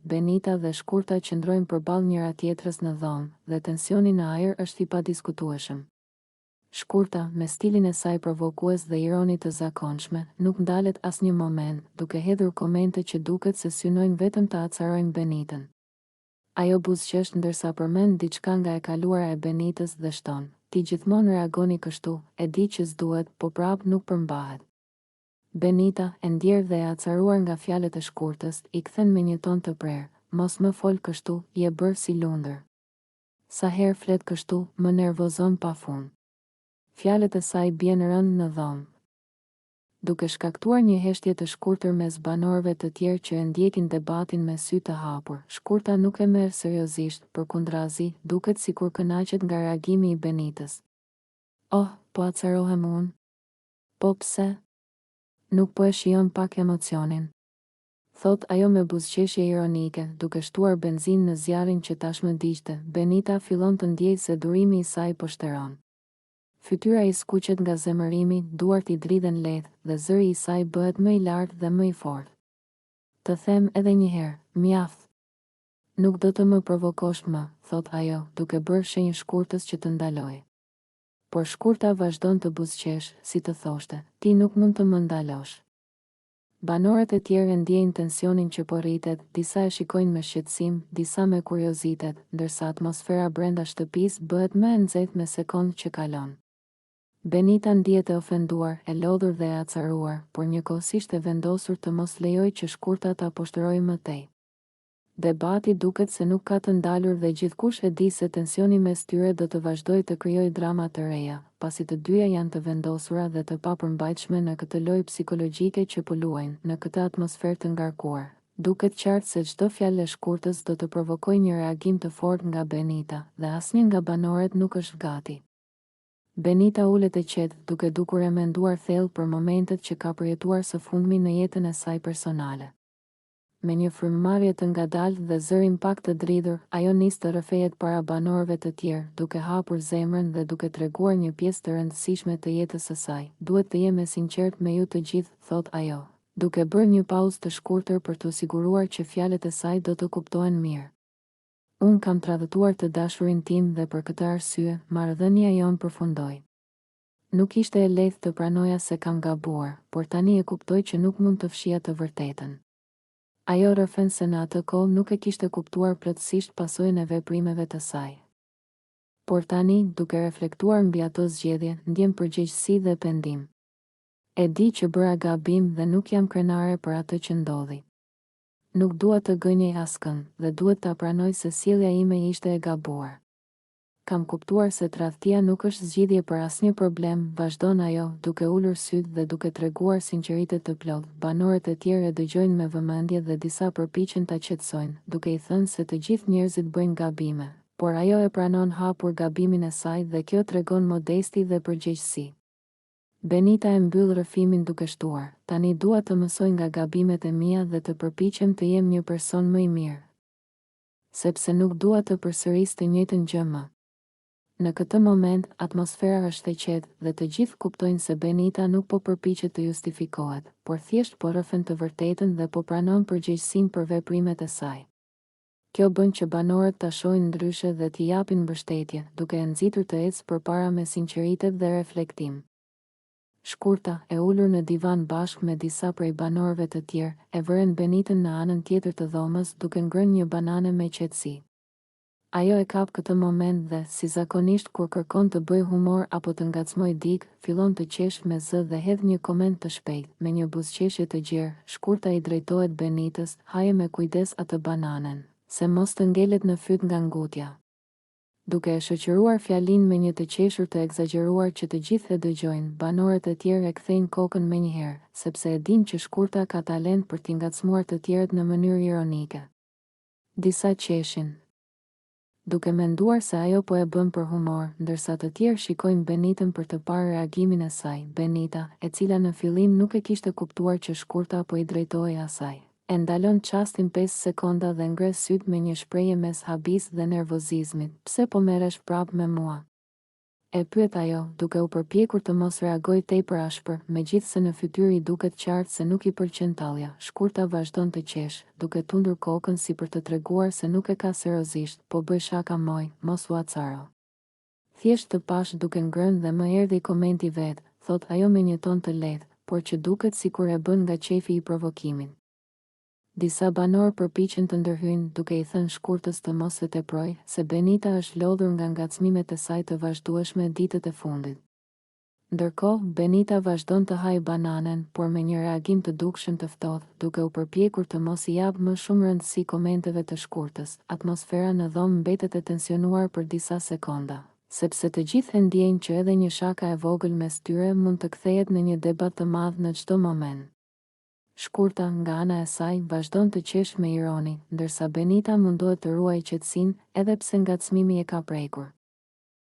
Benita dhe Shkurta qëndrojnë përballë njëra tjetrës në dhomë, dhe tensioni në ajër është i padiskutueshëm. Shkurta, me stilin e saj provokues dhe ironi të zakonshme, nuk ndalet asnjë moment, duke hedhur komente që duket se synojnë vetëm të acarojnë Benitën. Ajo buzëqesh ndërsa përmend diçka nga e kaluara e Benitës dhe shton: "Ti gjithmonë reagoni kështu, e di që s'duhet, po prap nuk përmbahet." Benita, e ndjerë dhe e acaruar nga fjalët e Shkurtës, i kthen me një ton të prerë: "Mos më fol kështu, je bërë si lundër. Sa herë flet kështu, më nervozon pafund." Fjalët e saj bien rënd në dhomë, duke shkaktuar një heshtje të shkurtër mes banorëve të tjerë që e ndjekin debatin me sy të hapur. Shkurta nuk e merr seriozisht, përkundrazi, duket sikur kënaqet nga reagimi i Benitës. "Oh, po acarohem unë? Po pse? Nuk po e shijon pak emocionin?" Thot ajo me buzëqeshje ironike, duke shtuar benzinë në zjarrin që tashmë diqte. Benita fillon të ndjejë se durimi i saj po shteron. Fytyra i skuqet nga zemërimi, duart i dridhen lehtë, dhe zëri i saj bëhet më i lartë dhe më i fortë. "Të them edhe një herë, mjaft. Nuk do të më provokosh më," thot ajo, duke bërë shenjë Shkurtës që të ndalojë. Por Shkurta vazhdon të buzëqesh, si të thoshte: "Ti nuk mund të më ndalosh." Banorët e tjerë ndjejnë tensionin që po rritet, disa e shikojnë me shqetësim, disa me kuriozitet, ndërsa atmosfera brenda shtëpisë bëhet më e nxehtë me sekondë që kalon. Benita ndihet e ofenduar, e lodhur dhe e acaruar, por njëkohësisht e vendosur të mos lejojë që Shkurta ta poshtërojë më tej. Debati duket se nuk ka të ndalur dhe gjithkush e di se tensioni mes tyre do të vazhdojë të krijojë drama të reja, pasi të dyja janë të vendosura dhe të papërmbajtshme në këtë lojë psikologjike që po luajnë, në këtë atmosferë të ngarkuar. Duket qartë se çdo fjalë e Shkurtës do të provokojë një reagim të fortë nga Benita, dhe asnjë nga banorët nuk është gati. Benita ulet e qetë, duke dukur e menduar thellë për momentet që ka përjetuar së fundmi në jetën e saj personale. Me një frymëmarrje të ngadaltë dhe zërin pak të dridhur, ajo nis të rrëfehet para banorëve të tjerë, duke hapur zemrën dhe duke treguar një pjesë të rëndësishme të jetës së saj. "Duhet të jem e sinqertë me ju të gjithë," thot ajo, duke bërë një pauzë të shkurtër për të siguruar që fjalët e saj do të kuptohen mirë. "Unë kam tradhtuar të dashurin tim dhe për këtë arsye, marrëdhënia jonë përfundoi. Nuk ishte e lehtë të pranoja se kam gabuar, por tani e kuptoj që nuk mund të fshija të vërtetën." Ajo rrëfen se në atë kohë nuk e kishte kuptuar plotësisht pasojën e veprimeve të saj. Por tani, duke reflektuar mbi ato zgjedhje, ndjen përgjegjësi dhe pendim. "E di që bëra gabim dhe nuk jam krenare për atë që ndodhi. Nuk dua të gënjej askënd dhe duhet ta pranoj se sjellja ime ishte e gabuar. Kam kuptuar se tradhtia nuk është zgjidhje për asnjë problem," vazhdon ajo, duke ulur sytë dhe duke treguar sinqeritet të plotë. Banorët e tjerë e dëgjojnë me vëmendje dhe disa përpiqen ta qetësojnë, duke i thënë se të gjithë njerëzit bëjnë gabime, por ajo e pranon hapur gabimin e saj dhe kjo tregon modesti dhe përgjegjësi. Benita e mbyll rrëfimin duke shtuar: "Tani dua të mësoj nga gabimet e mia dhe të përpiqem të jem një person më i mirë. Sepse nuk dua të përsëris të njëjtën gjë më." Në këtë moment, atmosfera është e qetë dhe të gjithë kuptojnë se Benita nuk po përpiqet të justifikohet, por thjesht po rrëfen të vërtetën dhe po pranon përgjegjësinë për veprimet e saj. Kjo bën që banorët ta shohin ndryshe dhe t'i japin mbështetje, duke e nxitur të ecë përpara me sinqeritet dhe reflektim. Shkurta, e ulur në divan bashkë me disa prej banorëve të tjerë, e vëren Benitën në anën tjetër të dhomës duke ngrënë një banane me qetësi. Ajo e kap këtë moment dhe, si zakonisht kur kërkon të bëj humor apo të ngacmoj dikë, fillon të qesh me zë dhe hedh një koment të shpejtë. Me një buzëqeshje të gjerë, Shkurta i drejtohet Benitës: "Haje me kujdes atë bananen, se mos të ngelet në fyt nga ngutja." Duke e shoqëruar fjalinë me një të qeshur të egzageruar që të gjithë e dëgjojnë, banorët e tjerë e kthejnë kokën menjëherë, sepse e dinë që Shkurta ka talent për t'i ngacmuar të tjerët në mënyrë ironike. Disa qeshin, duke menduar se ajo po e bën për humor, ndërsa të tjerë shikojnë Benitën për të parë reagimin e saj. Benita, e cila në fillim nuk e kishte kuptuar që Shkurta po i drejtohej asaj, e ndalon çastin 5 sekonda dhe ngre syt me një shprehje mes habis dhe nervozizmit: "Pse po merresh prap me mua? E pyet ajo, duke u përpjekur të mos reagoj tepër ashpër, megjithse në fytyrë i duket qartë se nuk i pëlqen tallja. Shkurta vazhdon të qesh, duke tundur kokën si për të treguar se nuk e ka seriozisht, po bëj shaka moj, mos u acaro. Thjesht të pash duke ngrënë dhe më erdhi komenti vet, thot ajo me një ton të lehtë, por që duket sikur e bën nga qefi i provokimin. Disa banor përpiqen të ndërhyjnë duke i thënë Shkurtës të mos e teproj, se Benita është lodhur nga ngacmimet e saj të vazhdueshme ditët e fundit. Ndërkohë, Benita vazhdon të hajë bananen, por me një reagim të dukshëm të ftohtë, duke u përpjekur të mos i jap më shumë rëndësi komenteve të Shkurtës. Atmosfera në dhomë mbetet e tensionuar për disa sekonda, sepse të gjithë e ndjejnë që edhe një shaka e vogël mes tyre mund të kthehet në një debat të madh në çdo moment. Shkurta, nga ana e saj, vazhdon të qesh me ironi, ndërsa Benita mundohet të ruajë qetësinë, edhe pse ngacmimi e ka prekur.